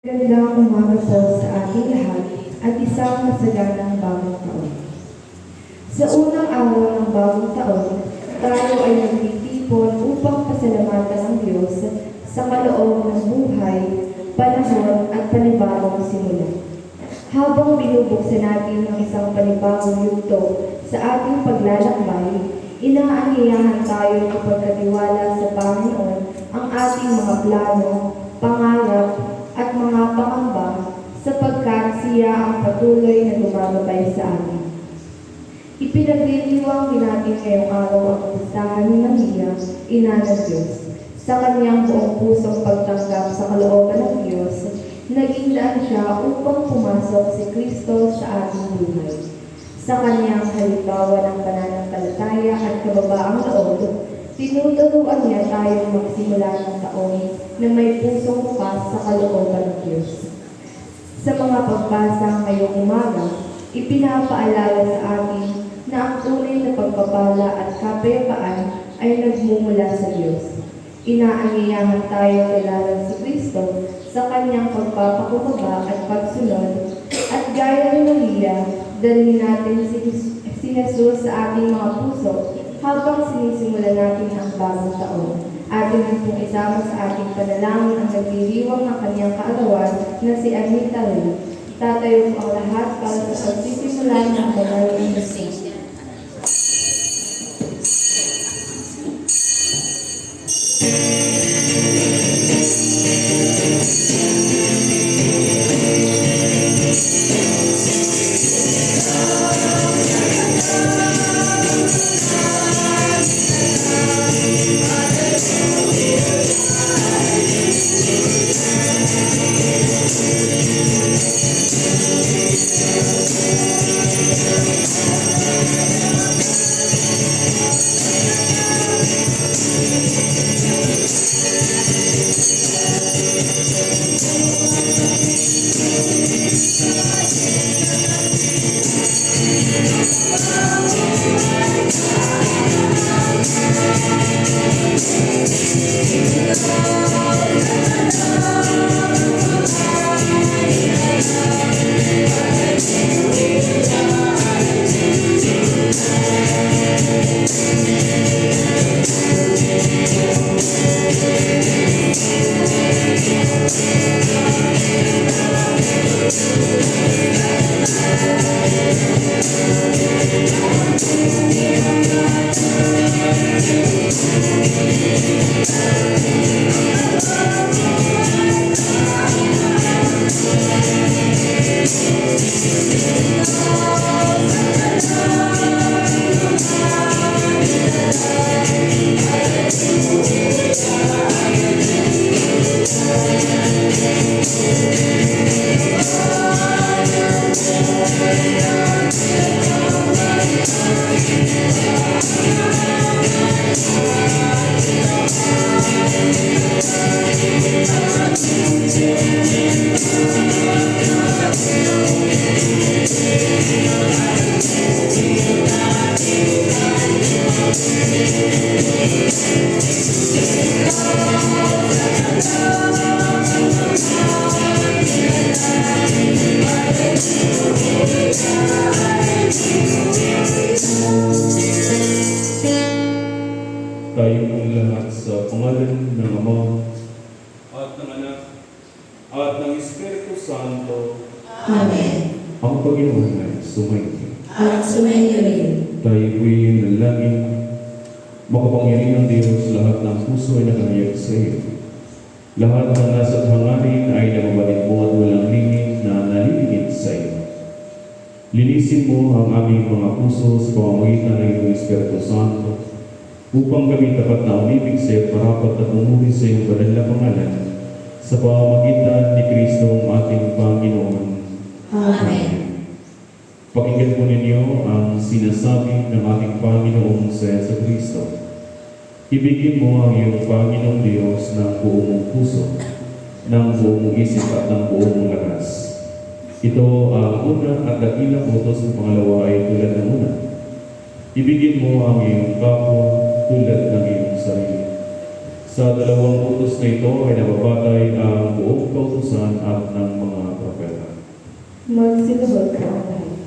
Magandang umaga po sa ating lahat at isang masaganang bagong taon. Sa unang araw ng bagong taon, tayo ay nagtitipon upang pasalamatan ang Diyos sa kaloob ng buhay, panahon at panibagong simula. Habang binubuksan natin ang isang panibagong yugto sa ating paglalakbay, inaanyayahan tayo kapagkatiwala sa Panginoon ang ating mga plano, pangarap, at mga pangamba sapagkat siya ang patuloy na gumagabay sa atin. Ipinagliliwang din natin ngayong araw ang kapistahan ni Maria, Ina ng Diyos. Sa kanyang buong pusong pagtanggap sa kalooban ng Diyos, naging daan siya upang pumasok si Kristo sa ating buhay. Sa kanyang halimbawa ng pananampalataya at kababaang loob, tinuturuan niya tayong magsimula ng taon na may pusong bukas sa kalooban ng Diyos. Sa mga pagbasa ngayong umaga, ipinapaalala sa atin na ang tunay na pagpapala at kapayapaan ay nagmumula sa Diyos. Inaanyayahan tayo kilala si Kristo sa kanyang pagpapakumbaba at pagsunod, at gaya ni Maria, dalhin natin si Jesus sa ating mga puso habang sinisimulan natin ang bagong taon. Atin pong isama sa ating panalangin ang nagdiriwang ng kanyang kaarawan na si Anita Ray. Tatayo po ang lahat para sa pagsisimulan ng panalangin ng Saint. Tayong lahat sa pangalan ng Ama at ng Anak at ng Espiritu Santo. Amen. Ang Panginoon ay sumainyo. At sumainyo rin. Tayo po'y nanalangin. Makapangyarihan ng Diyos, lahat ng puso ay nakahiyag sa iyo. Lahat ng nasa hangarin ay namabalik mo at walang limit na nalilingit sa iyo. Linisin mo ang aming mga puso sa pamamagitan ng iyong Espiritu Santo, upang kami tapat na umibig sa iyo, parapat at umuri sa iyong banal na pangalan, sa pamamagitan ni Kristo ang ating Panginoon. Amen. Pakinggan po ninyo ang sinasabi ng ating Panginoong sa Kristo. Ibigin mo ang iyong Panginoong Diyos ng buong mong puso, ng buong mong isip at ng buong mong lakas. Ito ang una at dakilang utos ng pangalawa ay tulad ng una. Ibigin mo ang iyong kapwa tulad ng iyong sarili. Sa dalawang utos na ito ay nababatay ang buong kautusan at ng mga propeta. Magsilubog ka ang lahat.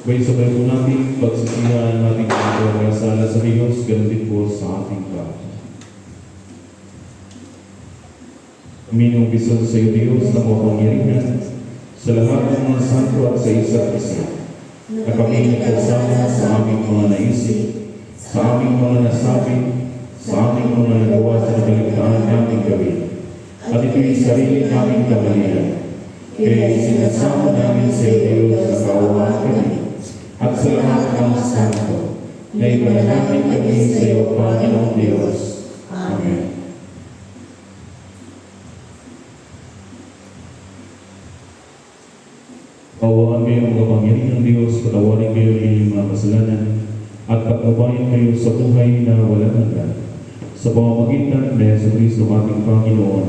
Sabay-sabay po natin pagsisihan ang ating mga sala sa Diyos, ganun din po sa ating bahay. Aminong bisan sa iyo, Diyos, na mapangyarihan sa lahat ng mga santo at sa isa't isa, na kami nagkasama sa aming mga naisip, sa aming mga nasabi, sa aming mga nagawa sa nakaligtaan namin gawin, at ito'y sarili naming kamalian. Kaya sinasama namin sa iyo, Diyos, na kaawaan kami, at sa lahat ng santo, na ipanalangin kami sa iyo, Panginoong Diyos. Amen. Pawaan kayo ang kapangyarihan ng Diyos, patawarin kayo ng inyong mga kasalanan, at patnubayan kayo sa buhay na walang hanggan. Sa pamamagitan ng Jesucristo ating Panginoon.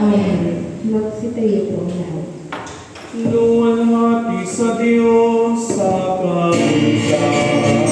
Amen. Magsitayo po ang lahat. Luwalhati sa Diyos sa kaligtasan.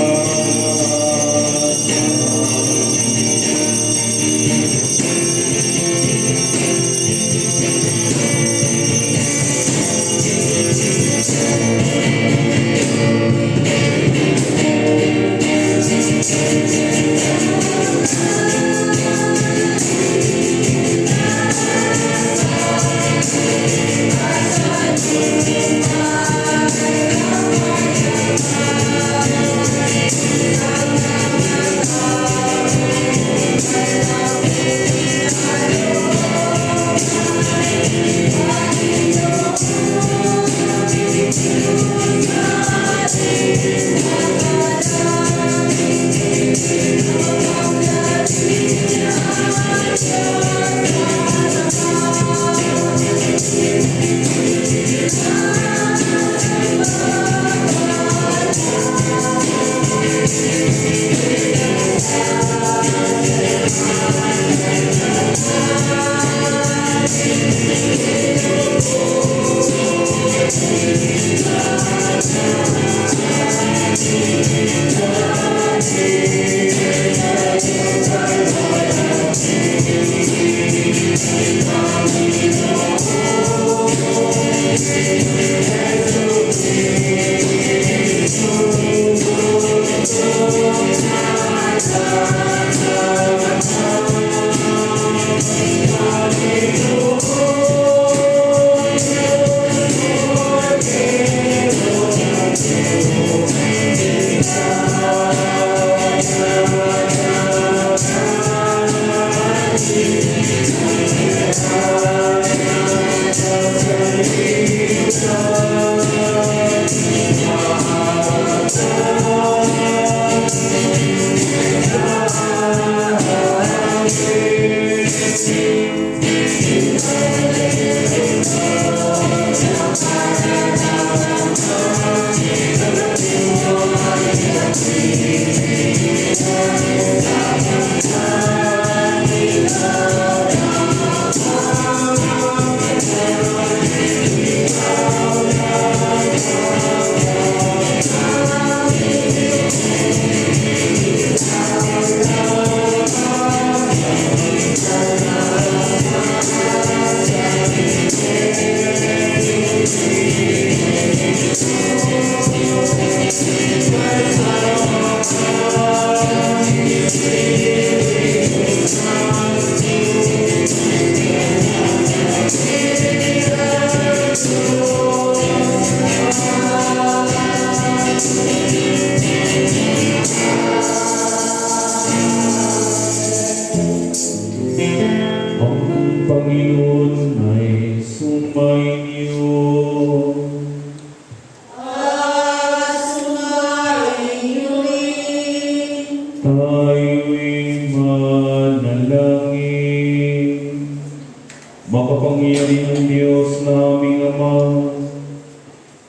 Makapangyarihang Diyos na aming Ama,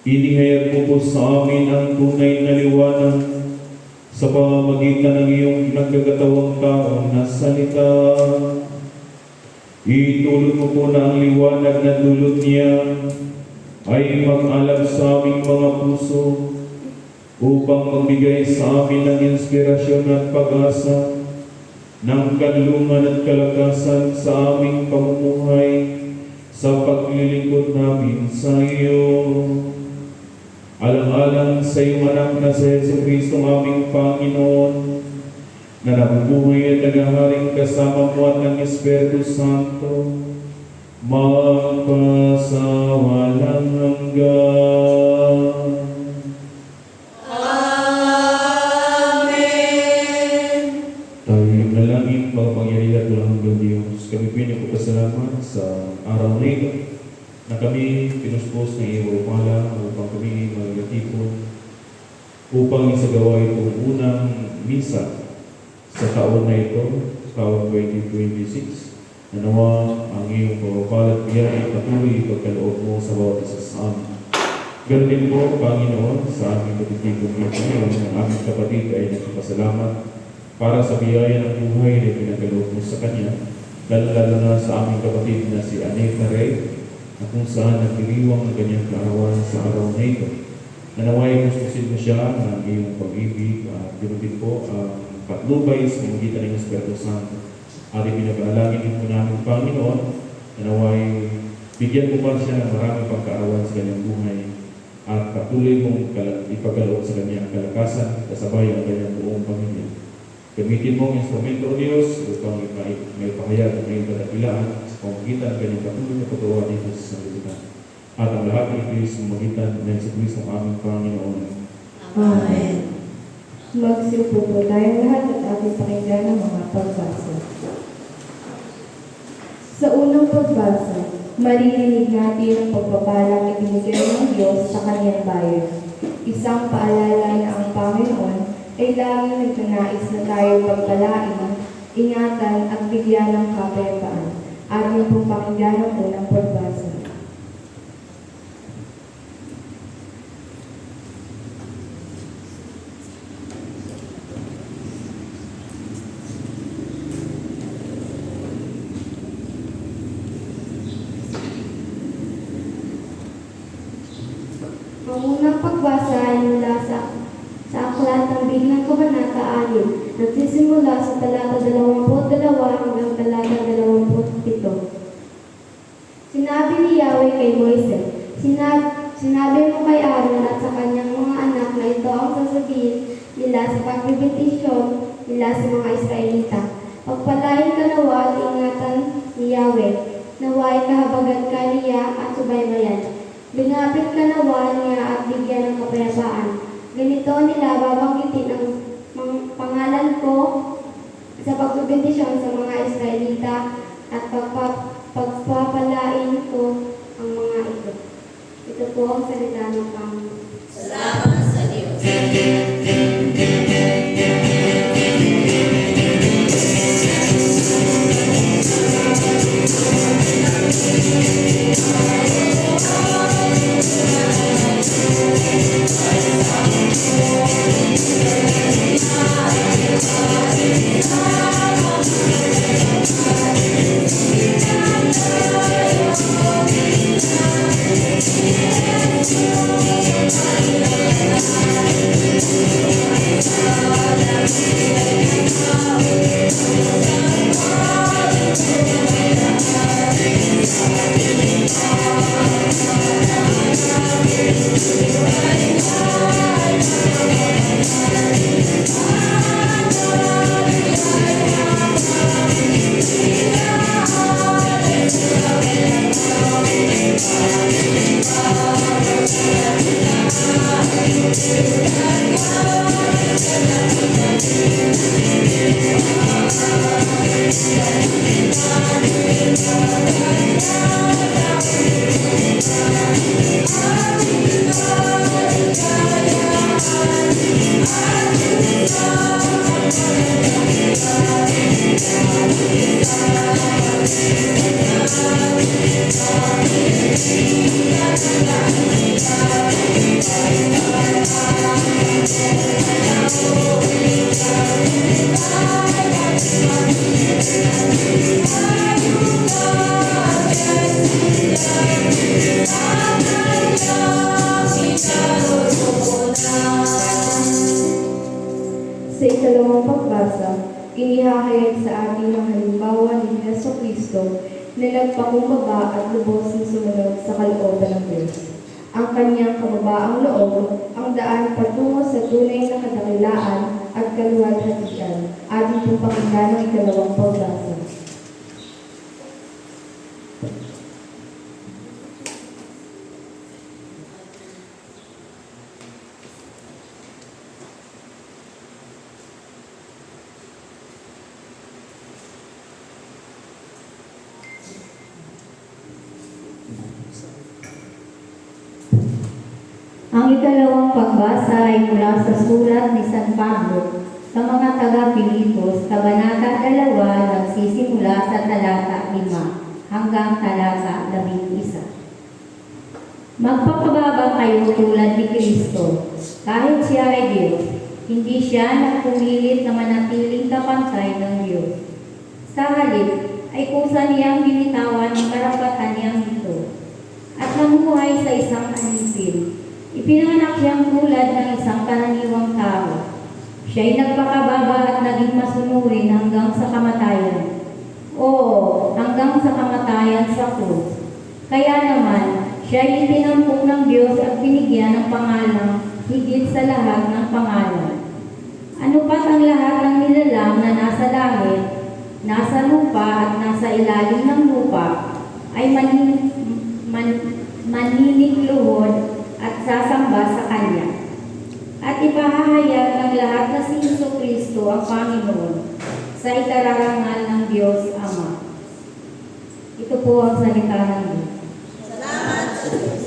inihayag mo po sa amin ang tunay na liwanag sa pamamagitan ng iyong nagkagatawang taong na salita. Itulot mo po na ang liwanag na dulot niya ay mag-alab sa aming mga puso upang magbigay sa amin ng inspirasyon at pag-asa, ng kanlungan at kalakasan sa aming pamumuhay sa paglilingkod namin sa iyo. Alang-alang sa iyong anak na si Yesu Kristo aming Panginoon, na nabubuhay at naghaharing kasama mo at ng Espiritu Santo, magpasawalang hanggan. Tayo yung nalangin, makapangyarihan at walang hanggang Diyos. Kami pinagpapasalamat sa araw na ito na kami pinuspos ng iyong pala upang kami magagatipon upang isagawa itong unang misa sa taon na ito, taon 2026. Nanawa ang iyong pagpapala at biyaya patuloy pagkaloob mo sa bawat isa sa amin. Ganun din po, Panginoon, sa aming kapitibong ito ngayon, ang aming kapatid ay nagpapasalamat para sa biyaya ng buhay na pinagkaloob mo sa kanya, lalo na sa aming kapatid na si Aneta Rey, na kung saan nagdiriwang ng kanyang kaarawan sa araw na ito. Nanaway puspusin mo siya ng iyong pag-ibig at ganoon din po ang patnubay sa magitan ng Espiritu Santo. At ipinag-aalangin din po namin, Panginoon, nanaway bigyan mo pa siya ng maraming pagkaarawan sa kanyang buhay at patuloy mong ipagkaloob sa kanyang kalakasan kasabay ang kanyang buong pamilya. Gamitin mo ang instrumento o Diyos upang may pahayag ng iyong kadakilaan sa pamagitan ng kanyang patuloy na paggawa dito sa sanlibutan. At ang lahat ng Diyos sa magitan ng Yesu Kristo ang aming Panginoon. Amen. Magsiupo po tayong lahat at ating pakinggan ng mga pagbasa. Sa unang pagbasa, maririnig natin ang pagpapalang ibinigay ng Diyos sa kanyang bayan. Isang paalala na ang Panginoon ay laging nagnanais na tayo pagpalain, ingatan at bigyan ng kapayapaan. Ating pong pakinggan ang unang pagbasa. Ang unang pagbasa ay mula sa aklat ng Biblia Kabanata 6, nagsisimula sa talata 22 hanggang talata 27. Sinabi ni Yahweh kay Moises, sinabi mo kay Aaron at sa kanyang mga anak na ito ang sasabihin nila sa pagbibentisyon nila sa mga Israelita. Pagpalain ka nawa at ingatan ni Yahweh, naway kahabagan ka niya at subaybayan. Binapit ka nawa niya at bigyan ng kapayapaan. Ganito nila babanggitin ang pangalan ko sa pagbibendisyon sa mga Israelita at pagpapalain ko ang mga ito. Ito po ang salita ng Panginoon. Salamat sa Diyos. Inihahayag sa atin ang halimbawa ni Heso Kristo na nagpakumbaba at lubos na sumunod sa kalooban ng Diyos. Ang kanyang kababaang loob ang daan patungo sa tunay na kadakilaan at kaluwalhatian. Ating pong pakinggan ang ikalawang pagbasa. Ang ikalawang pagbasa ay mula sa sulat ni San Pablo sa mga taga-Pilipos, Kabanata 2, nagsisimula sa talata 5 hanggang talata 11. Magpakababa kayo tulad ni Kristo, kahit siya ay Diyos, hindi siya nagpumilit na manatiling kapantay ng Diyos. Sa halip, ay kusa niyang binitawan ang karapatan niyang ito, at namuhay sa isang anipil. Ipinanganak siyang tulad ng isang karaniwang tao. Siya'y nagpakababa at naging masunurin hanggang sa kamatayan. Oo, hanggang sa kamatayan sa krus. Kaya naman, siya'y itinampok ng Diyos at binigyan ng pangalang higit sa lahat ng pangalan. Ano pat ang lahat ng nilalang na nasa langit, nasa lupa at nasa ilalim ng lupa, ay maninikluhod at sasamba sa Kanya. At ipahahayag ng lahat na si Jesucristo ang Panginoon sa ikararangal ng Diyos Ama. Ito po ang salita ng Diyos. Salamat sa Diyos.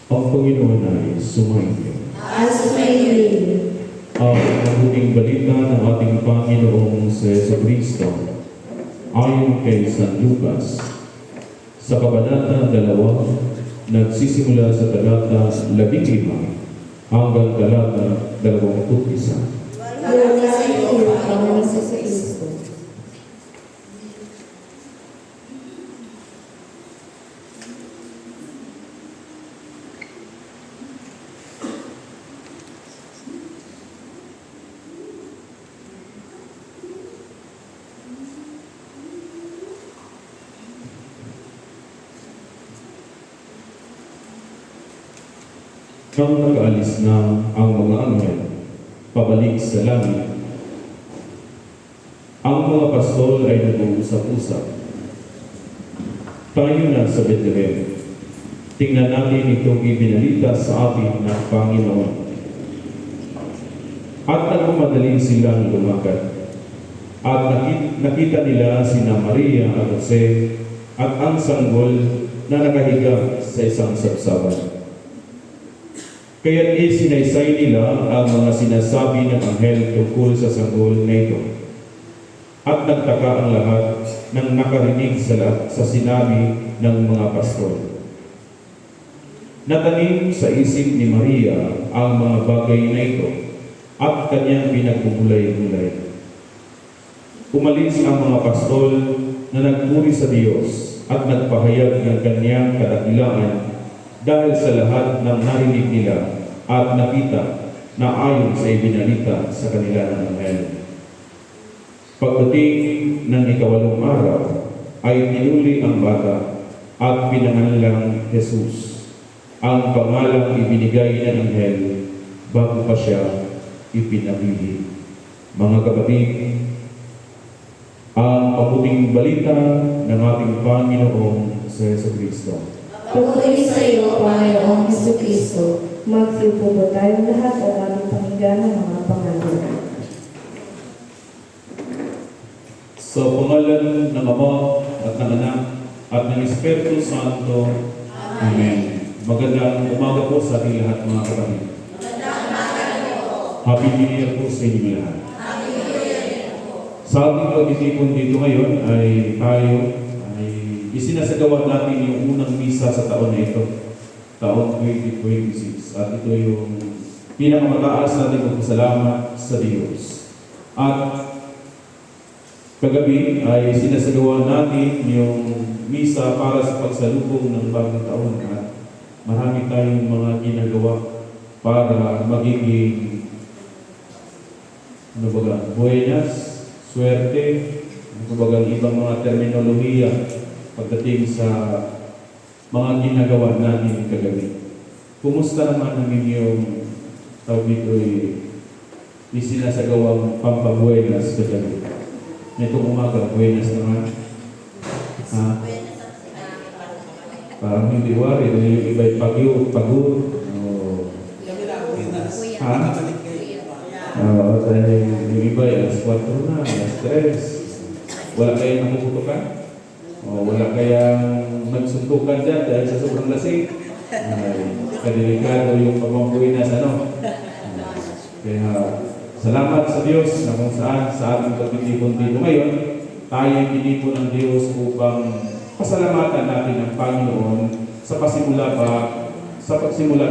Ang Panginoon ay sumainyo. At sumainyo. Ang mabuting balita ng ating Panginoong sa Jesucristo ayon kay San Lucas. Sa Kabanata 2, nagsisimula sa talata 15 hanggang talata 21. Salamat sa iyo, Panginoon sa Kristo. Nang nag-aalis na ang mga anghel pabalik sa langit. Ang mga pastol ay nag-uusap-usap. Tayo na sa Bethlehem. Tingnan natin itong ibinalita sa atin ng Panginoon. At nagmamadali silang lumakad. At nakita nila sina Maria at Jose at ang sanggol na nakahiga sa isang sabsaban. Kaya't isinaysay nila ang mga sinasabi ng anghel tungkol sa sanggol na ito. At nagtaka ang lahat nang nakarinig sa sinabi ng mga pastol. Natanim sa isip ni Maria ang mga bagay na ito at kanyang pinagbubulay-bulay. Umalis ang mga pastol na nagpuri sa Diyos at nagpahayag ng kanyang kadakilaan dahil sa lahat ng narinig nila at nakita na ayon sa ibinalita sa kanila ng anghel. Pagdating ng 8 araw, ay tinuli ang bata at pinangalang Jesus, ang pangalang ibinigay ng anghel bago pa siya ipinamili. Mga kapatid, ang mabuting balita ng ating Panginoong sa Jesucristo. Pagpapalagi sa iyo, Panginoong Jesucristo. Magsiupo po tayong lahat at ating pakinggan ng mga pangalan. Sa pangalan ng Ama at ng Anak at ng Espiritu Santo. Amen. Magandang umaga po sa ating lahat, mga kapatid. Happy New Year po sa inyo lahat. Sa ating pagtitipon dito ngayon ay tayo isinasagawa natin yung unang misa sa taon na ito, taon 2026. At ito yung pinakamataas natin pagpasalamat sa Diyos. At kagabi ay sinasagawa natin yung misa para sa pagsalubong ng bagong taon. At marami tayong mga ginagawa para magiging buenas, swerte, ibang mga terminolohiya pagdating sa mga ginagawa natin kagabi. Kumusta naman ang inyong tawag dito isinasagawang pampabuenas kagabi? Nitong umaga, buenas naman. Ha? Parang hindi wari, yung iba'y pagod. Ha? Yung iba'y alas 4 na, alas 3. Wala kayong namuputukan? Wala kayang magsuntukan dyan dahil sa sobrang lasing? Kadelikado yung pamambuinas, Kaya, salamat sa Diyos na kung saan sa ating pagtitipon dito ngayon, tayo tinipon ng Diyos upang pasalamatan natin ang Panginoon sa pagsimula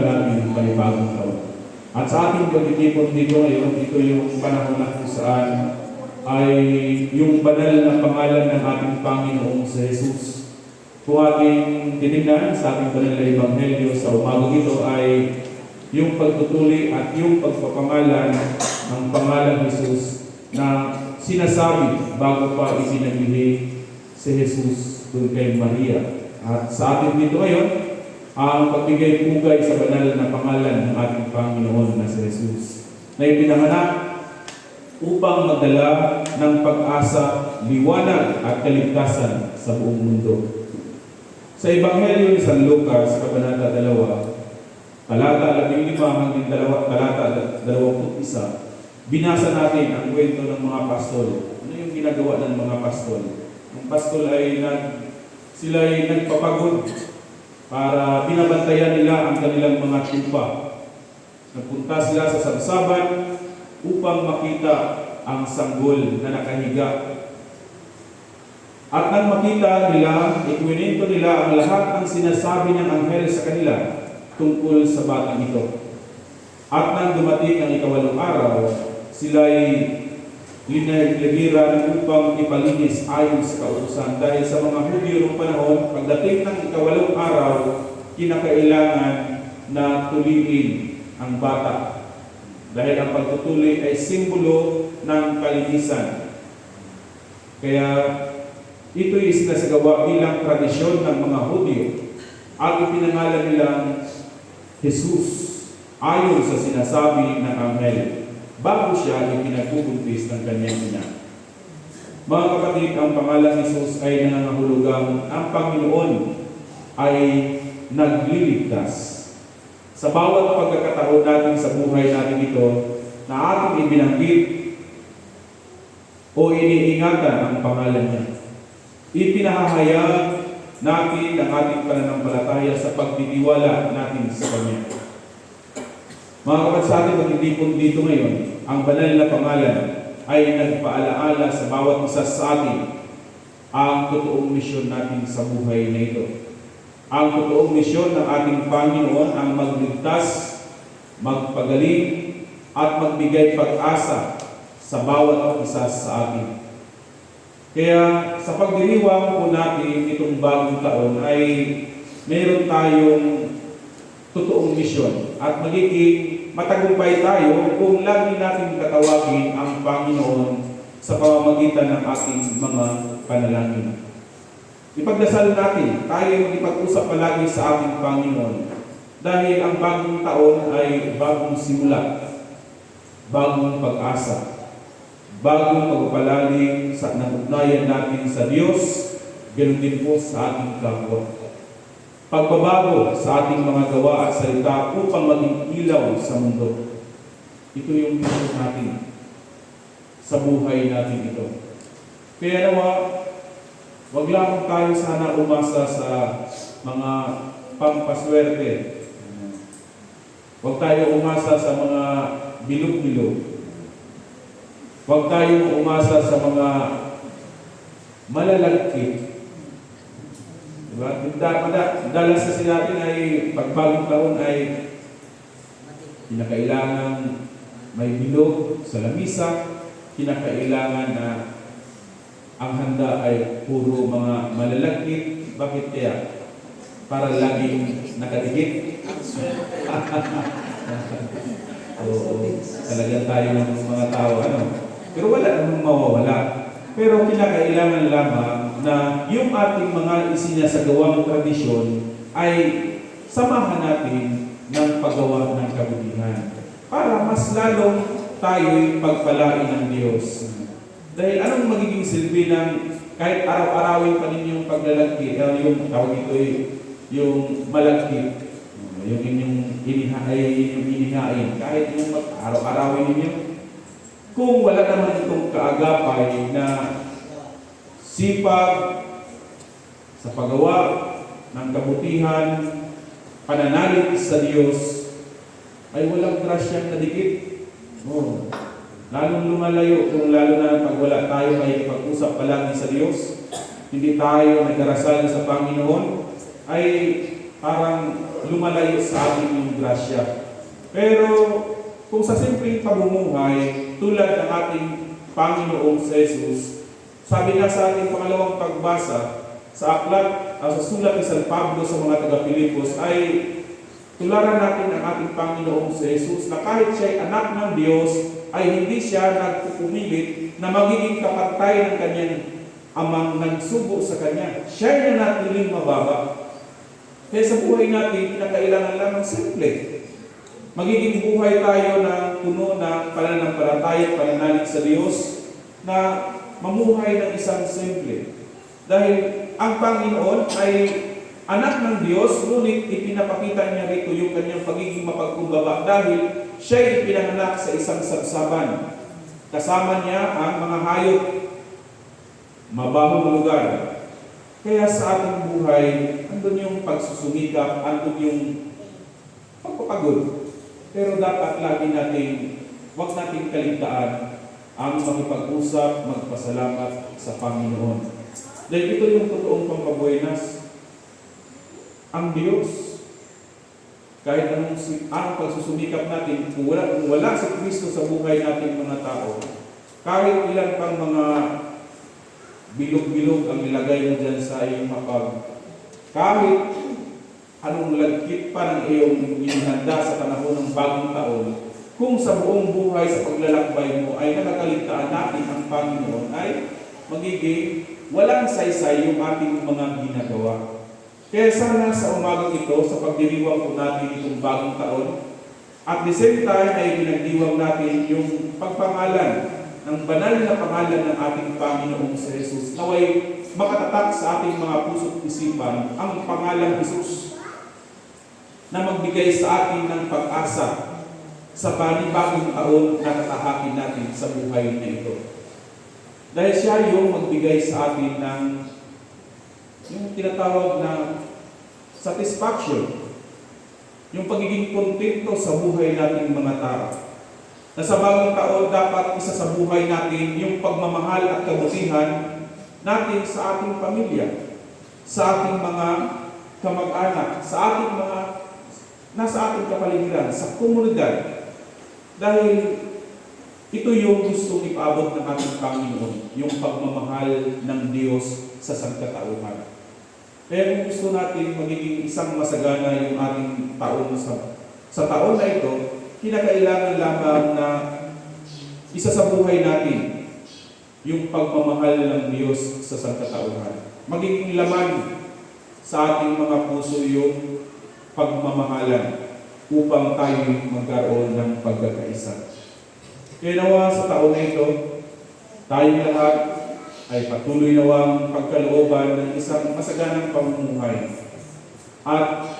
natin ng panibagong taon. At sa ating pagtitipon dito ngayon, ito yung panahon na kung saan ay yung banal na pangalan ng ating Panginoong sa Jesus. Kung ating tinignan sa ating banal na Ebanghelyo sa umagang ito ay yung pagtutuli at yung pagpapangalan ng pangalan Jesus na sinasabi bago pa ipinagbigay si Jesus doon kay Maria. At sa atin dito ngayon, ang pagbigay pugay sa banal na pangalan ng ating Panginoon na si Jesus na ipinanganak upang magdala ng pag-asa, liwanag at kaligtasan sa buong mundo. Sa Ebanghelyo ni San Lucas, Kabanata 2, talata 15 hanggang talata 21, binasa natin ang kwento ng mga pastol. Ano yung ginagawa ng mga pastol? Ang pastol ay sila ay nagpapagod para binabantayan nila ang kanilang mga tupa. Nagpunta sila sa sabsaban upang makita ang sanggol na nakahiga. At nang makita nila, ikwento nila ang lahat ng sinasabi ng anghel sa kanila tungkol sa batang ito. At nang dumating ang 8 araw, sila'y linagiran upang ipalinis ayon sa kautusan. Dahil sa mga Hudyo noong panahon, pagdating ng 8 araw, kinakailangan na tuliin ang bata. Dahil ang pagtutuli ay simbolo ng kalinisan. Kaya ito'y isinasagawa bilang tradisyon ng mga Hudyo at ipinangalan nilang Jesus ayon sa sinasabi ng anghel. bago siya ipinagbubuntis ng kanyang ina. Mga kapatid, ang pangalan ni Jesus ay nangangahulugang ang Panginoon ay nagliligtas. Sa bawat pagkakataon natin sa buhay natin ito na ating ibinanggit o iniingatan ang pangalan niya, ipinahahayag natin ang ating pananampalataya sa pagtitiwala natin sa Kanya. Mga kapatid, sa ating pagtitipon dito ngayon, ang banal na pangalan ay nagpaalaala sa bawat isa sa atin ang totoong misyon natin sa buhay na ito. Ang totoong misyon ng ating Panginoon ang magligtas, magpagaling, at magbigay pag-asa sa bawat isa sa atin. Kaya sa pagdiriwang po natin itong bagong taon ay meron tayong totoong misyon at magiging matagumpay tayo kung lagi natin katawagin ang Panginoon sa pamamagitan ng ating mga panalangin. Ipagdasal natin, tayo magipag-usap palagi sa ating Panginoon dahil ang bagong taon ay bagong simula, bagong pag-asa, bagong pagpalalim sa nangugnayan natin sa Diyos, ganoon din po sa ating kapwa. Pagbabago sa ating mga gawa at salita upang maging ilaw sa mundo. Ito yung misyon natin sa buhay natin ito. Kaya nawa, wag lang tayo sana umasa sa mga pampaswerte. Wag tayo umasa sa mga bilog-bilog. Wag tayo umasa sa mga malalagkit. Diba? Dalas kasi natin ay pagbagong taon ay kinakailangan may bilog sa lamisa, kinakailangan na ang handa ay puro mga malalagkit. Bakit kaya? Para laging nakadikit. Oo, talagang tayo ng mga tao, Pero wala namang mawawala. Pero kinakailangan lamang na yung ating mga isinasagawang tradisyon ay samahan natin ng paggawa ng kabutihan para mas lalong tayo'y pagpalain ng Diyos. Dahil anong magiging silbi ng kahit araw-arawin pa ninyong paglalagkit, yung tawag ito yung malagkit, yung inyong inihain, kahit yung araw-arawin ninyo, kung wala naman itong kaagapay na sipag sa paggawa ng kabutihan, pananalig sa Diyos, ay walang grasyang nadikit. Lalong lumalayo kung lalo na pag wala tayo ay pag-usap palagi sa Diyos, hindi tayo nagdarasal sa Panginoon, ay parang lumalayo sa ating yung grasya. Pero kung sa simpleng pamumuhay, tulad ng ating Panginoong Jesus, sabi nga sa ating pangalawang pagbasa sa sa sulat ni San Pablo sa mga taga-Pilipos, ay tularan natin ang ating Panginoong Jesus na kahit siya'y anak ng Diyos, ay hindi siya nagpupumilit na magiging kapantay ng kanyang amang nagsugo sa kanya. Siya'y nanatiling mababa. Kaya sa buhay natin, kinakailangan lamang simple. Magiging buhay tayo na puno ng pananampalataya at pananalig sa Diyos na mamuhay ng isang simple. Dahil ang Panginoon ay anak ng Diyos, ngunit ipinapakita niya rito yung kanyang pagiging mapagkumbaba dahil siya'y ipinanganak sa isang sabsaban. Kasama niya ang mga hayop, mabahong lugar. Kaya sa ating buhay, andun yung pagsusumikap, andun yung pagpapagod. Pero dapat lagi natin, huwag natin kaligtaan ang makipag-usap, magpasalamat sa Panginoon. Dahil ito yung totoong pampabuenas. Ang Diyos, kahit anong pagsusumikap natin, kung wala si Kristo sa buhay natin mga tao, kahit ilan pang mga bilog-bilog ang nilagay mo dyan sa iyong mapag, kahit anong lagkit pa ng iyong inihanda sa panahon ng bagong taon, kung sa buong buhay sa paglalakbay mo ay nakakaligtaan natin ang Panginoon, ay magiging walang saysay yung ating mga ginagawa. Kaya sana sa umagang ito, sa pagdiriwang po natin itong bagong taon, at the same time ay pinagdiwang natin yung pagpangalan, ng banal na pangalan ng ating Panginoong si Jesus, naway makatatak sa ating mga puso't isipan ang pangalang Jesus na magbigay sa atin ng pag-asa sa panibagong taon na tatahakin natin sa buhay na ito. Dahil siya yung magbigay sa atin ng yung tinatawag na satisfaction, yung pagiging kontento sa buhay nating mga tao. Na sa bagong taon, dapat isa sa buhay natin yung pagmamahal at kabutihan natin sa ating pamilya, sa ating mga kamag-anak, sa ating mga nasa ating kapaligiran, sa komunidad. Dahil ito yung gustong ipaabot ng ating Panginoon, yung pagmamahal ng Diyos sa sangkatauhan. Kaya kung gusto natin magiging isang masagana yung ating taon sa taon na ito, kinakailangan lamang na isa sa buhay natin yung pagmamahal ng Diyos sa sangkatauhan. Magiging laman sa ating mga puso yung pagmamahalan upang tayo magkaroon ng pagkakaisa. Kaya nawa sa taon na ito, tayong lahat ay patuloy nawang pagkalooban ng isang masaganang pamumuhay. At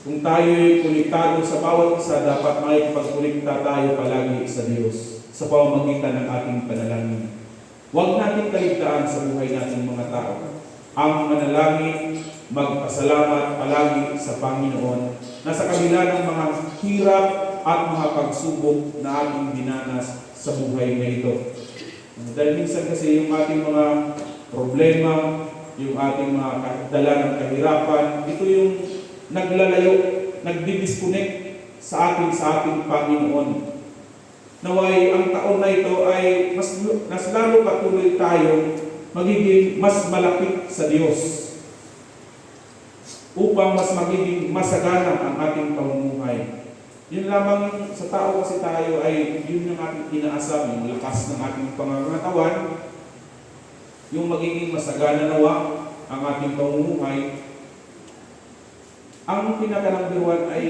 kung tayo'y konektado sa bawat isa, dapat makikipagkonekta tayo palagi sa Diyos sa pamamagitan ng ating panalangin. Huwag natin kaligtaan sa buhay nating mga tao ang manalangin, magpasalamat palagi sa Panginoon na sa kabila ng mga hirap at mga pagsubok na ating dinanas sa buhay na ito. Dahil minsan kasi yung ating mga problema, yung ating mga dala ng kahirapan, ito yung naglalayo, nagdi-disconnect sa ating Panginoon. Naway ang taon na ito ay mas lalo patuloy tayo magiging mas malapit sa Diyos upang mas magiging masagana ang ating pamumuhay. Yun lamang sa tao kasi tayo ay yun yung ating inaasam, yung lakas ng ating pangangatawan, yung magiging masagana nawa ang ating pamumuhay. Ang pinakalambiruan ay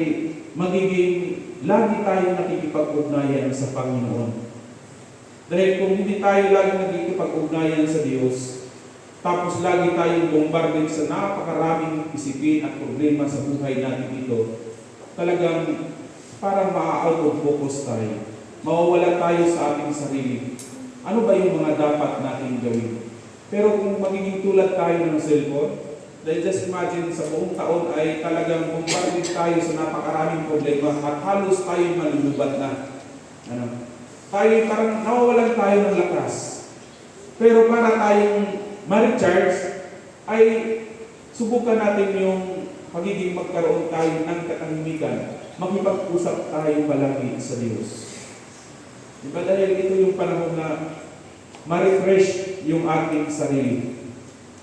magiging lagi tayong nakikipag-ugnayan sa Panginoon. Dahil kung hindi tayo lagi nakikipag-ugnayan sa Diyos, tapos lagi tayong bombarded sa napakaraming isipin at problema sa buhay natin ito, talagang parang ma-out of focus tayo. Mawawala tayo sa ating sarili. Ano ba yung mga dapat natin gawin? Pero kung magiging tulad tayo ng cellphone, dahil just imagine sa buong taon ay talagang bombarded tayo sa napakaraming problema at halos tayo malulubat na. Tayo parang nawawalan tayo ng lakas. Pero para tayong ma-recharge, ay subukan natin yung pagiging magkaroon tayo ng katahimikan. Makipag-usap tayo palagi sa Diyos. Diba dahil ito yung panahon na ma-refresh yung ating sarili.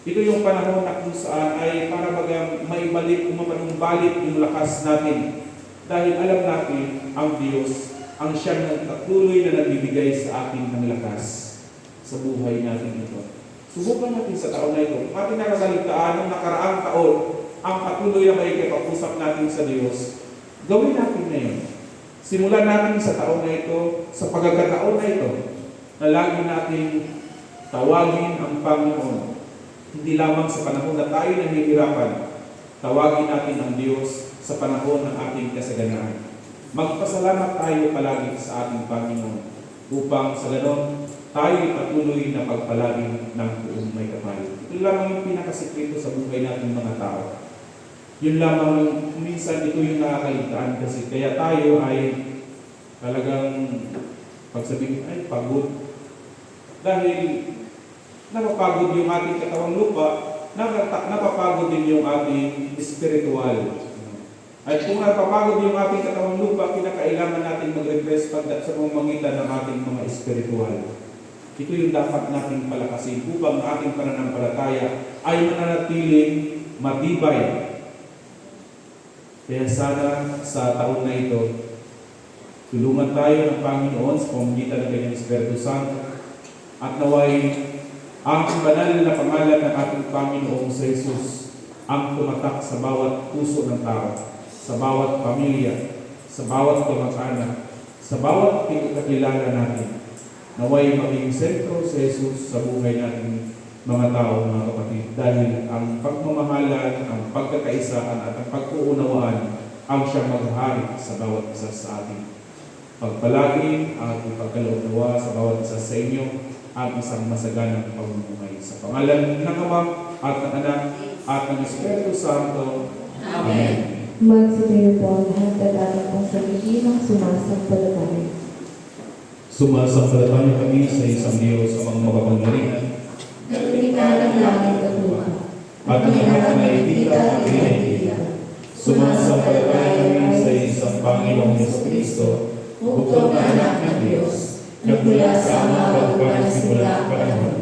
Ito yung panahon na kung saan ay para bagang maibalik o mapanumbalik yung lakas natin. Dahil alam natin ang Diyos ang siyang nagpatuloy na nagbibigay sa atin ng lakas sa buhay natin ito. Subukan natin sa taon na ito. Kung ating nakasaligtaan ng nakaraang taon, ang patuloy na makikipag-usap natin sa Diyos, gawin natin na yun. Simulan natin sa taon na ito, sa pagkakataon na ito, na lagi natin tawagin ang Panginoon. Hindi lamang sa panahon na tayo nahihirapan, tawagin natin ang Diyos sa panahon ng ating kasaganaan. Magpasalamat tayo palagi sa ating Panginoon upang sa ganon tayo patuloy na pagpalagi ng buong may kapal. Ito lamang yung pinakasikreto sa buhay natin mga tao. Yun lamang, minsan ito yung nakakaligtaan kasi kaya tayo ay talagang pagsabihin ay pagod. Dahil napapagod yung ating katawang lupa, napapagod din yung ating spiritual. At kung napapagod yung ating katawang lupa, kinakailangan natin mag-refresh sa pamamagitan ng ating mga spiritual. Ito yung dapat nating palakasin upang ang ating pananampalataya ay mananatiling matibay. Kaya sana sa taon na ito, tulungan tayo ng Panginoon sa pamamagitan ng Kanyang Espiritu Santo at naway ang banal na pangalan ng ating Panginoong sa Jesus ang tumatak sa bawat puso ng tao, sa bawat pamilya, sa bawat kamag-anak, sa bawat kakilala natin. Naway maging sentro si Jesus sa buhay natin mga tao, mga kapatid, dahil ang pagmamahalan, ang pagkakaisaan at ang pag-uunawaan ang siyang maghahari sa bawat isa sa atin. Pagpalagi at ipagkaloob-nawa sa bawat isa sa inyo ang isang masaganang pamumuhay. Sa pangalan ng Ama at ng Anak at ng Espiritu Santo. Amen. Magsumayo po ang lahat at ating pagsalihin ng sumasampalataya. Sumasampalataya kami sa isang Diyos amang makapangyarihan Naglikha ng langit at lupa. at ang lahat na ikita at pinakikita. Sumasampalataya kami sa isang Panginoong Jesucristo, Bugtong na anak ng Diyos. Nagmula sa Ama bago pa nagsimula ang panahon.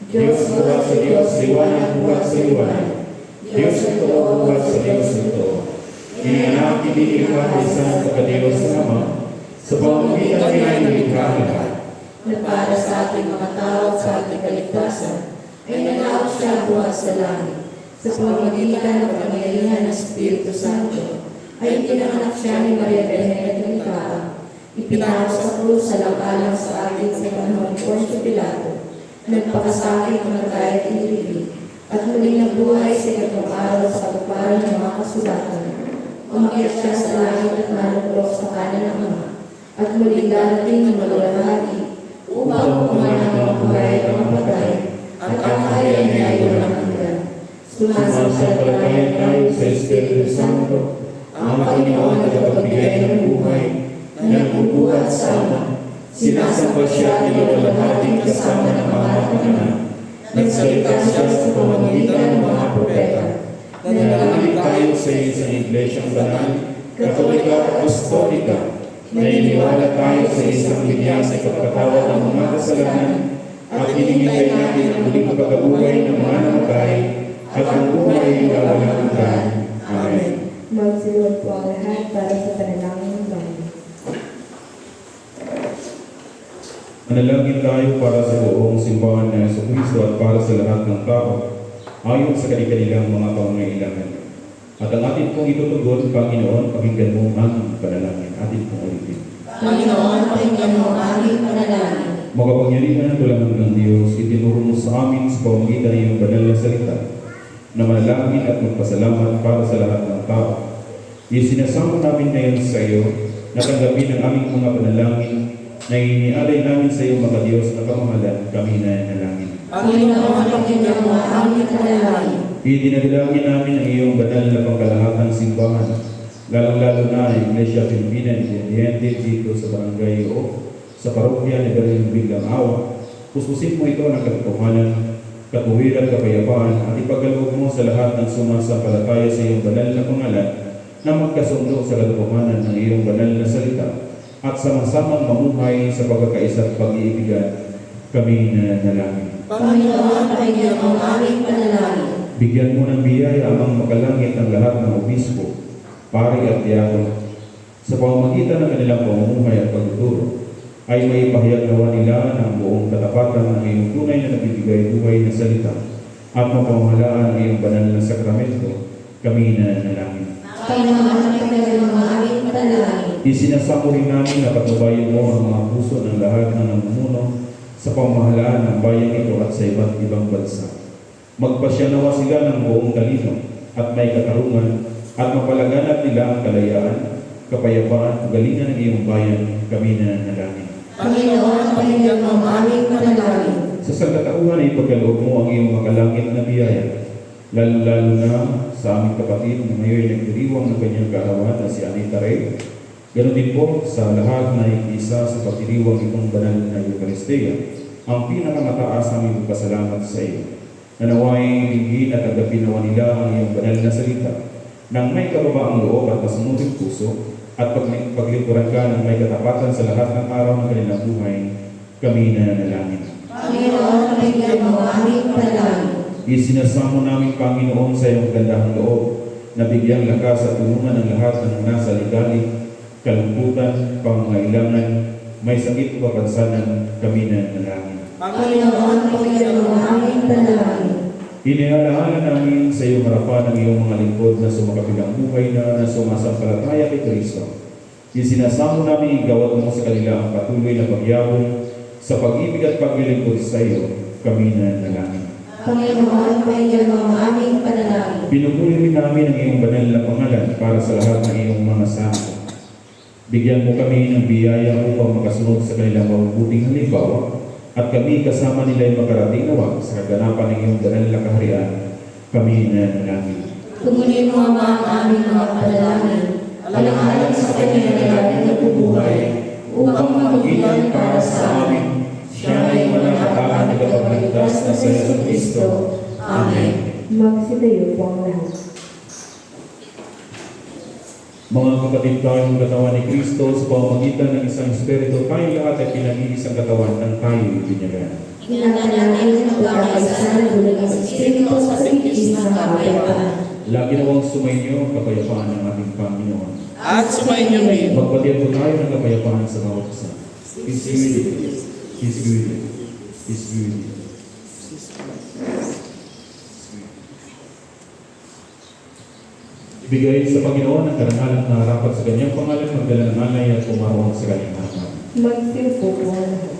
Diyos buhat sa Diyos, liwanag buhat sa liwanag. Diyos na totoo buhat sa Diyos na totoo. Inianak inilikha ng isang pagkadiyos ng Ama, sa pamamagitan niya ay nilikha ang lahat. Na para sa ating mga tao at sa ating kaligtasan, ay nanaot siya buhat sa langit. Sa pamamagitan ng kapangyarihan ng Espiritu Santo, ay pinanganak siya ni Maria Benet ng Tao. Ipinako sa krus sa lang sa atin sa panahon ni Poncio Pilato. Nagpakasakit ng matay at inilibig, at muling nabuhay sa ikatlong araw sa katuparan ng mga kasulatan. Umakyat siya sa langit at narupok sa kanan ng Ama, at muling darating ng maluwalhati upang pumanan ng buhay at mga patay, at ang kaharian niya ay walang hanggan. Sumasampalataya tayo sa Espiritu Santo, ang Panginoon na tagapagbigay ng buhay, na nagbubuhat sa Ama. Sinasamba siya at niluwalhati kasama ng mga panganak. Nagsalita siya sa pamamagitan ng mga propeta. Nananalig tayo sa isang iglesyang banal, katolika at apostolika. Naniniwala tayo sa isang linya sa kapatawad ng mga kasalanan, at hinihintay natin ang muling pagkabuhay ng mga namatay at ang buhay na walang hanggan. Amen. Magsiluwag po ang lahat para sa panalangin ng bayan. Manalangin tayo para sa buong simbahan ng Jesucristo at para sa lahat ng tao, ayon sa kanilang mga pangangailangan. At ang atin pong itutugon, Panginoon, pakinggan mo ang panalangin. Atin pong ulitin. Panginoon, pakinggan mo ang aming panalangin. Makapangyarihan tulangan ng Diyos, itinuro mo sa amin sa pamamagitan ng iyong banal na salita, na manalangin at magpasalamat para sa lahat ng tao. Isinasama namin ngayon sa iyo na tanggapin ang aming mga panalangin na inialay namin sa iyo, mga Diyos, na kamahalan kami na nalangin. Panginoon, pakinggan mo ang aming panalangin. Idinadalangin namin ang iyong banal na pangkalahatang simbahan, lalong-lalo na ang Iglesia Pilipina Independiente dito sa Barangay O, sa parokya ni Berlin Biglang Awa. Puspusin mo ito ng katotohanan, katuwiran, kapayapaan, at ipagkaloob mo sa lahat ng sumasampalataya sa iyong banal na pangalan na magkasundo sa katotohanan ng iyong banal na salita at sama-samang mamuhay sa pagkakaisa at pag-iibigan kami na nalangin. Panginoon, pakinggan mo ang aming panalangin. Bigyan mo ng biyaya amang makalangit ang lahat ng obispo, pari at diakono. Sa pamamagitan ng kanilang pamumuhay at pagtuturo, ay may pahayag nawa nila ng buong katapatan ng iyong tunay na nagbibigay buhay na salita at mapamahalaan ang iyong banal na sakramento, kami na nalangin. Panginoon, pakinggan mo ang aming panalangin. Isinasamo rin namin na patnubayan mo ang mga puso ng lahat ng namumuno sa pamahalaan ng bayan ito at sa iba't ibang bansa. Magpasya nawa sila ng buong talino at may katarungan at mapalaganap nila ang kalayaan, kapayapaan, galingan ng iyong bayan, kami na nalangin. Panginoon, pakinggan mo ang aming panalangin. Sa sangkatauhan ay pagkaloob mo ang iyong makalangit na biyaya, lalo-lalo na sa aming kapatid na ngayon nagdiriwang ng kanyang kaarawan na si Anita Rey. Ganon din po sa lahat na ikisa sa pagdiriwang itong banal na Eucharistia, ang pinakamataas aming pasalamat sa iyo. Nanaway dinggin at agapin nawa nila ang iyong banal na salita, nang may kababaang loob at masunuring puso, at paglingkuran ka ng may katapatan sa lahat ng araw ng kanilang buhay, kami na nalangin. Panginoon, pakinggan mo ang aming panalangin. Isinasamo namin, Panginoon, sa iyong gandahang loob, na bigyang lakas at tulungan ng lahat ng nasa ligali, kalungkutan, pangangailangan, may sakit o kapansanan, kami na nalangin. Panginoon, pakinggan mo ang aming panalangin. Inialaala namin sa iyong harapan ang iyong mga lingkod na sumakabilang buhay na sumasampalataya kay Kristo. Isinasamo namin igawad mo sa kanila ang patuloy na pagyabong sa pag-ibig at paglilingkod sa iyo, kami nanalangin. Panginoon, pakinggan mo ang aming panalangin. Pinupuri rin namin ang iyong banal na pangalan para sa lahat ng iyong mga santo. Bigyan mo kami ng biyaya upang makasunod sa kanilang mabubuting halimbawa at kami kasama nila ay makarating nawa sa kaganapan ng iyong banal na kaharian. Kami nanalangin. Tumunin mo ang aming mga panalangin. Alang-alang sa kanya na laging nagbubuhay upang magbigyan para sa amin. Siya ay walang katakan na kapagligtas na sa Yesu Kristo. Amen. Magsitayo po ang lahat. Mga kapatid, tayong katawan ni Kristo sa pamamagitan ng isang Espiritu, tayo lahat ay pinag-iisang katawan ng tayo ibinyagan. Ingatan natin ang pagkakaisa ng bulag ng Espiritu sa pagkikis ng kapayapaan. Lagi nawang sumainyo ang kapayapaan ng ating Panginoon. At sumainyo rin. Magpatiyan po tayo ng kapayapaan sa bawat isa. Peace be with you. Peace be with you. Peace be with you. Ibigay sa Panginoon ang karangalan na harapat sa kanyang pangalan, magdala ng alay at pumaroon sa kanyang harapan. Magsiupo po ang lahat.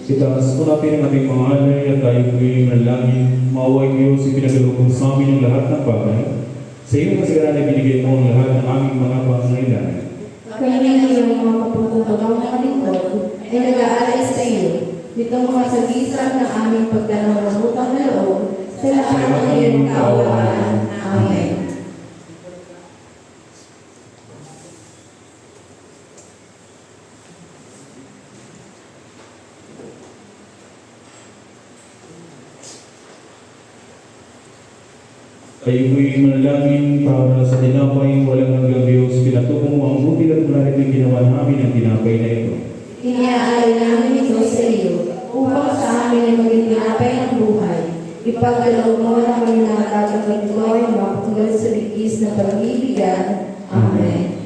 Itaas po natin ang ating mga alay at tayo po'y manalangin. Maaway Diyos, ipinagalugong sa amin ang lahat ng bagay. Sa iyong kasagaran ay binigay mo ang lahat ng aming mga pangangailangan. Kami ng iyong mga kapagkukugang mga lingkod ay nag-aalay sa iyo. Nitong mga sagisag ng aming pagdanaw ng utang na loob sa lahat ng iyong kaawaan. Amen. Tayo po'y manalangin para sa tinapay walang hanggang Diyos. Pinatuko mo ang butil at malalim na ginawa namin ang tinapay na ito. Iniaalay namin ito sa iyo upang sa amin ay maging tinapay ng buhay. Ipagkaloob mo na kami nakatatanggap ko ay mapagkat sa bigis na pag-ibigan. Amen.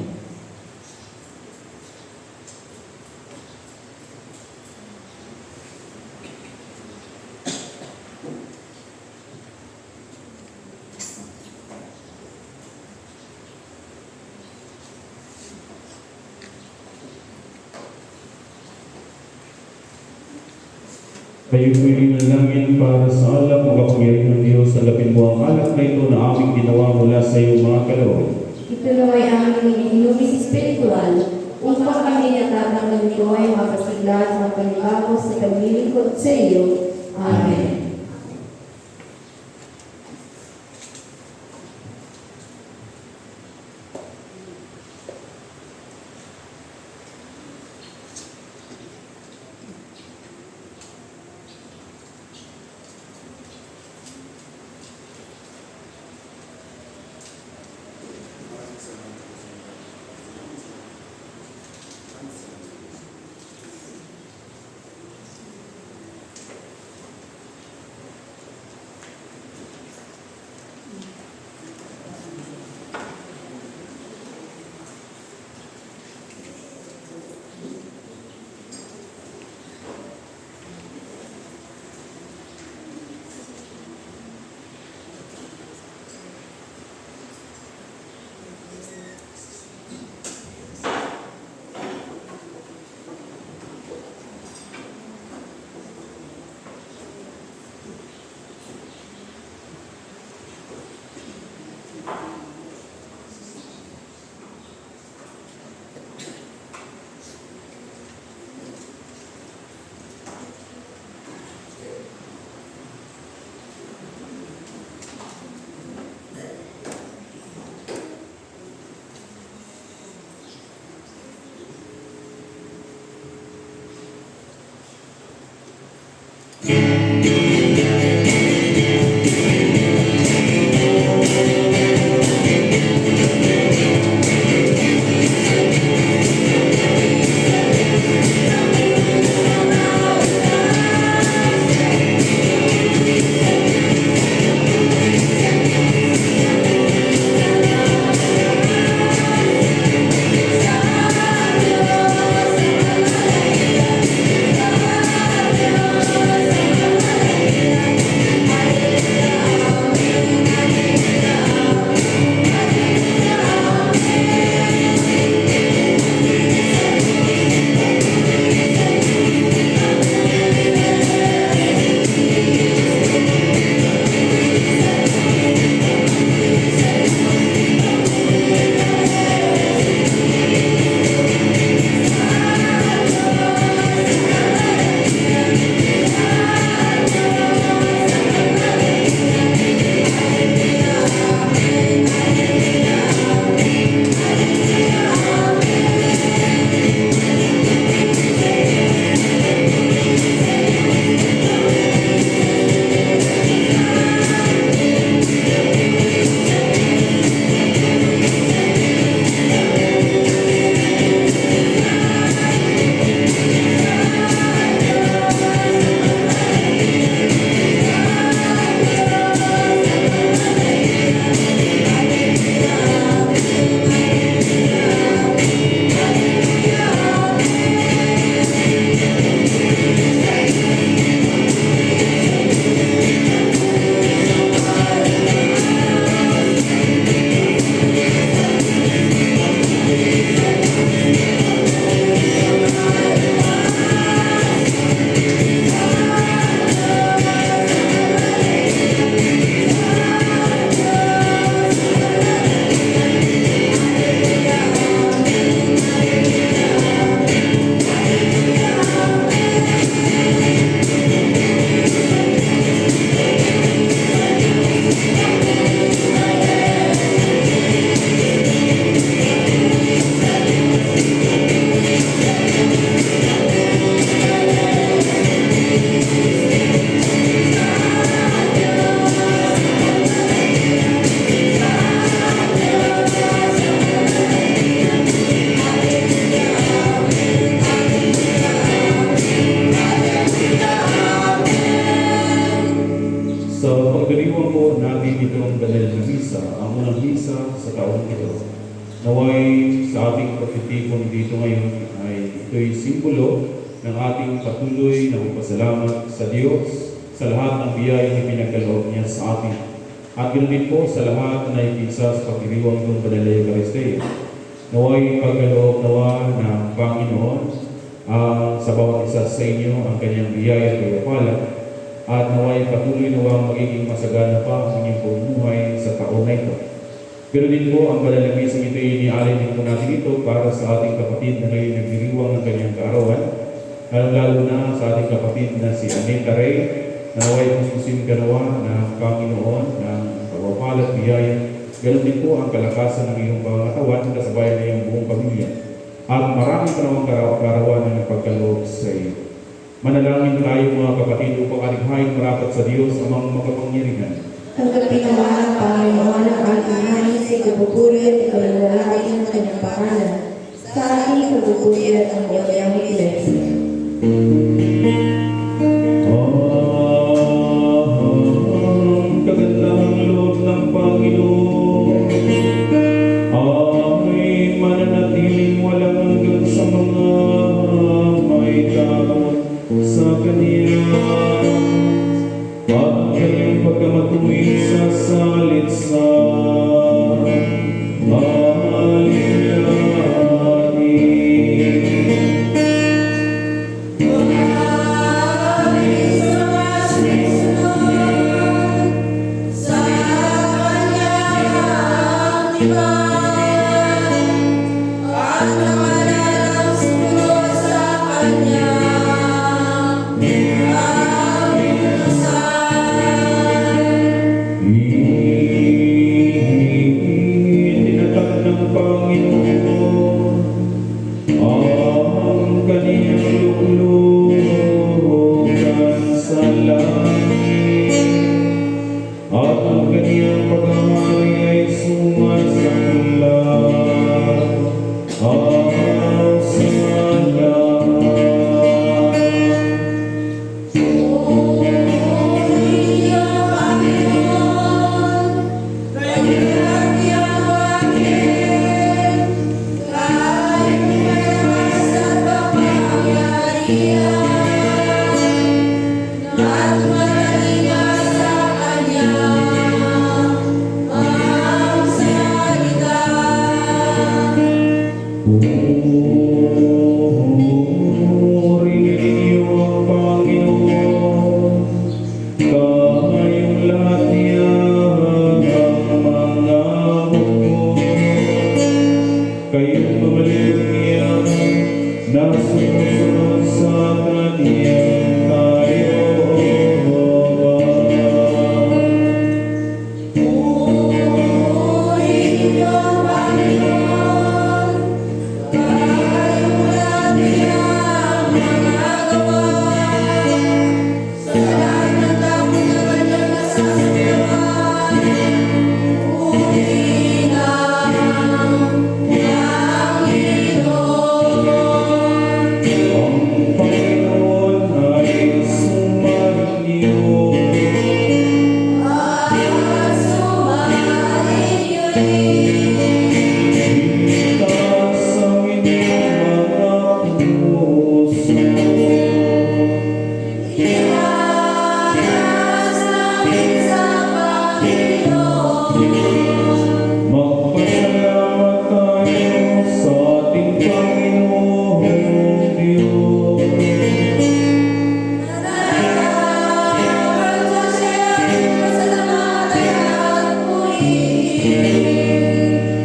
Kayo po'y manalangin para sa alak ng kapangyarihan ng Diyos. Salapin mo ang alak na ito na aming ginawa mula sa iyong mga kaloob. Ito na ay aming inumis espiritual upang kami natatanggap ko ay mapasigla sa panibago sa paglilingkod sa iyo. Amen. Naway sa ating pagtitipon dito ngayon ay ito'y simbolo ng ating patuloy na magpasalamat sa Diyos sa lahat ng biyaya na pinagkaloob niya sa atin. At ganoon din po sa lahat na naipinsa sa pagdiriwang ng Banal na Eucharistia. Naway pagkaloob nawa ng Panginoon sa bawat isa sa inyo ang kanyang biyaya at pagpapala. At naway patuloy nawang magiging masagana pa ang inyong pamumuhay sa taon na ito. Pero din po, ang panalamisang ito ay inialay din po natin ito para sa ating kapatid na ngayon nagdiriwang ng kanyang kaarawan, lalo na sa ating kapatid na si Anita Ray, na naway pususin kanawa ng Panginoon ng pagpapalat biyaya. Ganon din po ang kalakasan ng iyong pangatawan kasabayan ng iyong buong pamilya. At maraming panawang kaarawan na nagpagkaloob sa iyo. Manalangin tayo mga kapatid upang alighain marapat sa Diyos amang makapangyarihan. Tanggapin naman ang Panginoon ang ating nais sa kabuburi at ikalalaki ng kanyang pangalan sa ating kabuburi at ang biyayang iglesia. Ang kagandahang loob ng Panginoon ay mananatiling walang hanggan sa mga may takot sa Kanya. At kanyang pagkamatuwid sa salitsa, Itinatag ng Panginoon ang kaniyang luglugan sa langit, at ang kaniyang paghahari ay sumasaklap sa lahat. Purihin niyo ang Panginoon, kayong lahat niyang mga bukod, kayong mga lingyan na sumusunod sa Kanyang kalooban. Ang Panginoon ay sumainyo. Itaas ang inyong mga puso. Magpasalamat tayo sa ating Panginoong Diyos.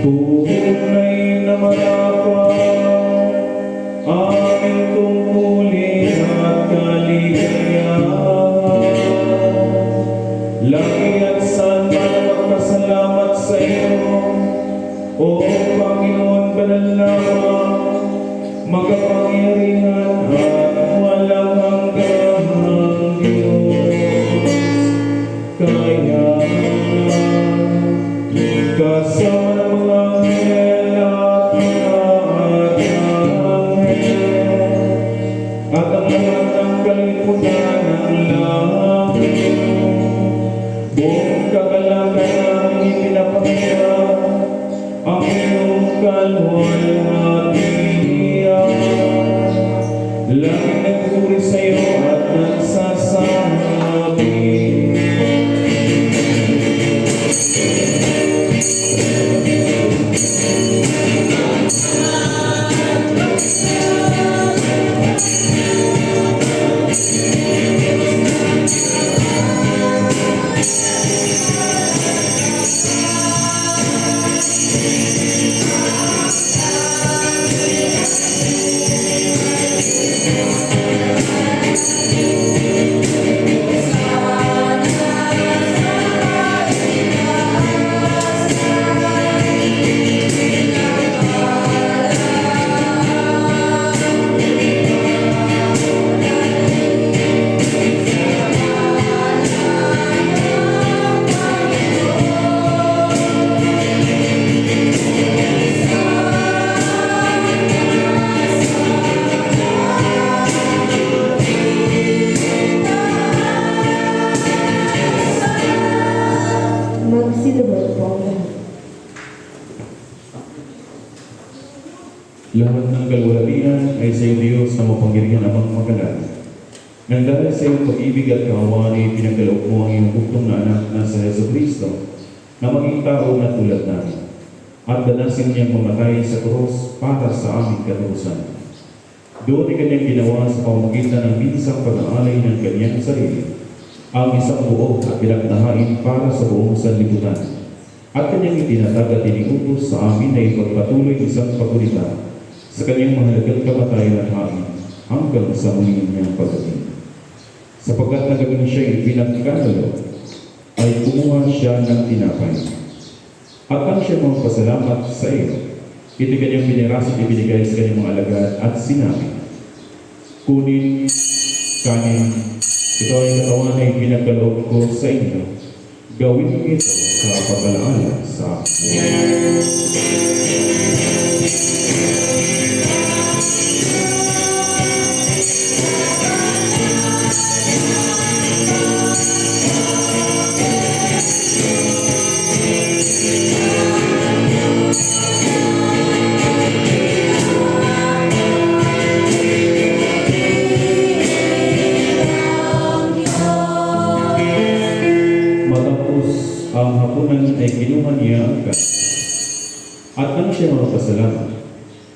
Tunay na marapat, aming tungkulin at kaligayahan. Lagi at saan magpasalamat sa iyo, O Panginoon, banal lamang, makapangyarihan at walang hanggang Diyos. Kaya kasama ng mga anghel at mga arkanghel at ang lahat ng kaliputan ng langit, buong kagalakan namin ipinapakita ang iyong kalwalhatian. Lahat ng kalwalatian ay sa iyo, Diyos, na mapangyarihan amang magalang. Nang dahil sa iyong pag-ibig at kaawaan ay pinagkaloob mo ang iyong buktong na anak na sa Yesu Cristo, na maging tao na tulad namin, at danasin niyang mamatay sa krus para sa aming katurusan. Doon ay kanyang ginawa sa pamamagitan ng minsang pag-aalay ng kanyang sarili, ang isang buo at pinagnahain para sa buong sanlibutan. At kanyang itinatag at iniutos sa amin na ipagpatuloy isang pagulita sa kanyang mahalagang kamatayan at hain hanggang sa muling niyang pagdating. Sapagkat nagawin siya ipinagkandalo, ay kumuha siya ng tinapay. At ang siya magpasalamat sa iyo, ito kanyang piniraso at ibinigay sa kanyang mga alagad at sinabi, kunin, kanin, ito ay katawan na ipinagkaloob ko sa inyo. Gawin niyo ito sa pag-alaala sa akin. Matapos ang hapunan ay kinuha niya ang kanin. At nang siya magpasalamat,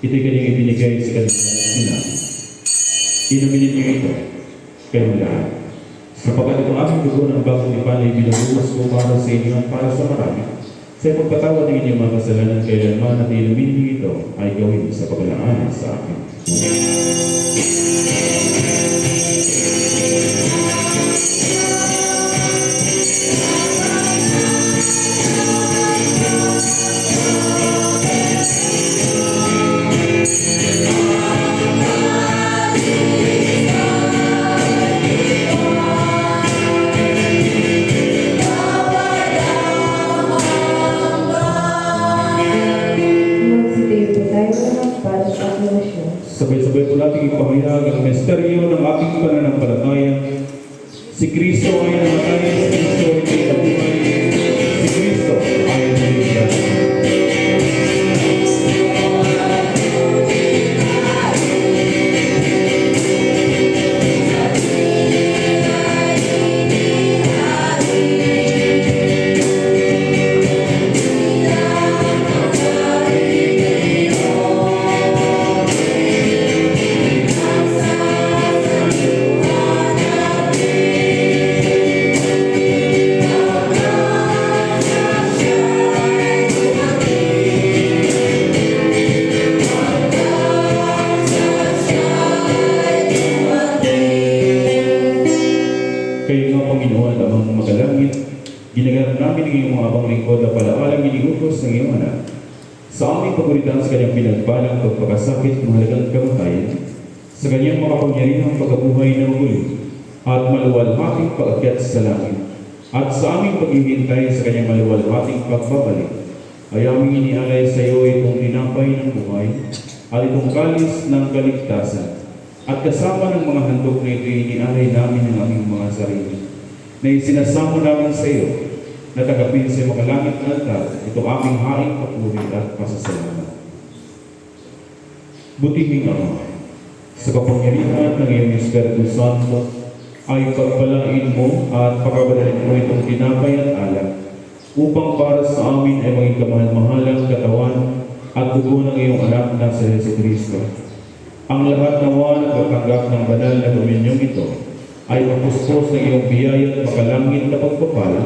ito'y kanyang ibinigay sa kanyang sinabi, inumin niyo ito, kayong lahat. Sapagkat itong aking dugo ng bagong lipan ay binubuhos ko para sa inyo at para sa marami. Sa pagpatawad ng inyong mga kasalanan kailanman at inumin niyo ito ay gawin sa paglalaan sa akin. Magsitayo po tayo ng para sa aklasyon. Sabay-sabay po natin ipahayag ang misteryo ng ating pananampalataya. Si Kristo ay namatay, si Kristo ay nabuhay, si Kristo ay naligtas. Kayo nga, Panginoon, amang magalangit, ginagarap namin ang iyong mga abang lingkod na palaalang iniutos ng iyong anak. Sa aming paguritan sa kanyang pinagbalang pagpakasakit, mahalagang kamatayan, sa kanyang makapangyarihang pagkabuhay na muli, at maluwalhating pag-akyat sa langit, at sa aming paghihintay sa kanyang maluwalhating pagbabalik, ay aming inialay sa iyo itong tinapay ng buhay, at itong kalis ng kaligtasan. At kasama ng mga handog na ito, inialay namin ang aming mga sarili, na isinasamo namin sa iyo, na tagapin sa makalangit na altar, itong aming haing papuri at pasasalamat. Butihing Ama, sa kapangyarihan ng iyong Espiritu Santo, ay pagpalain mo at pagkabalalin mo itong tinapay at alak, upang para sa amin ay maging kamahal-mahalang katawan at dugo ng iyong anak na sa Yesu Cristo. Ang lahat nawa nagtatanggap ng banal na dominyong ito ay mapuspos ng iyong biyaya at makalangit na pagpapala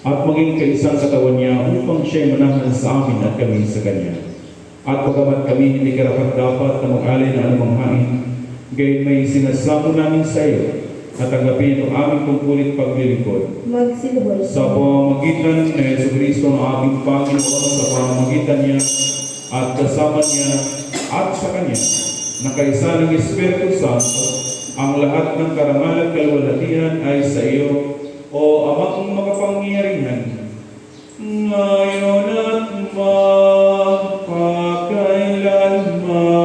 at maging kaisang katawan niya upang siya'y manahan sa amin at kami sa Kanya. At pagkamat kami hindi karapat-dapat na mag-alay ng anumang hain, gayon may sinasamo namin sa iyo at tanggapin ang aming tungkulit paglilingkod. Magsilbol Sa pamamagitan ng Yesu Cristo ng ating Panginoon, sa pamamagitan niya at kasama niya at sa Kanya, na kaisa ng Espiritu Santo, ang lahat ng karangalan kalwalhatian ay sa iyo, o Amang makapangyarihan, ngayon at magpakailanman.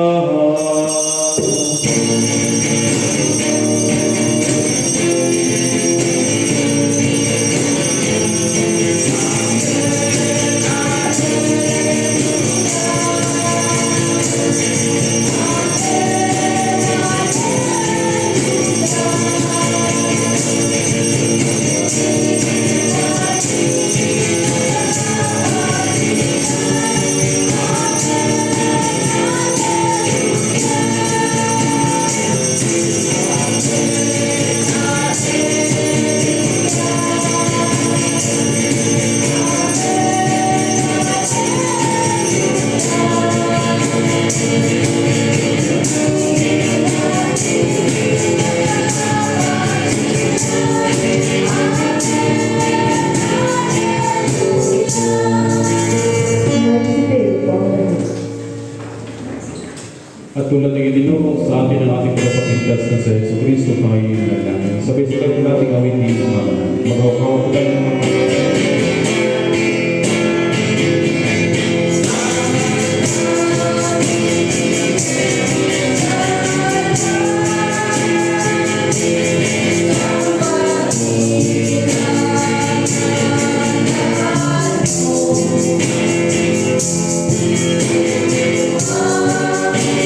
sa atin ang ating kapapagligtas na sa Yesu Cristo tayo yung nalangin. Sabay-sabay natin awitin ang mga natin. Magkakawag tayo ng mga